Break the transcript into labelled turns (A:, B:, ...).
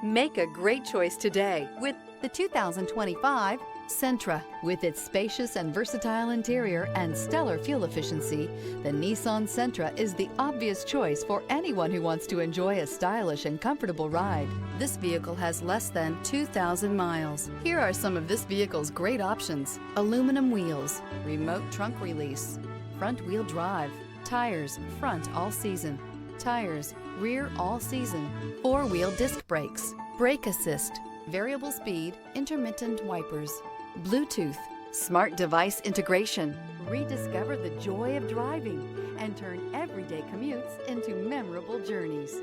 A: Make a great choice today with
B: the 2025 Sentra. With its spacious and versatile interior and stellar fuel efficiency, the Nissan Sentra is the obvious choice for anyone who wants to enjoy a stylish and comfortable ride. This vehicle has less than 2,000 miles. Here are some of this vehicle's great options: aluminum wheels, remote trunk release, front wheel drive, tires front all season, tires rear all season, four-wheel disc brakes, brake assist, variable speed, intermittent wipers, Bluetooth, smart device integration. Rediscover the joy of driving and turn everyday commutes into memorable journeys.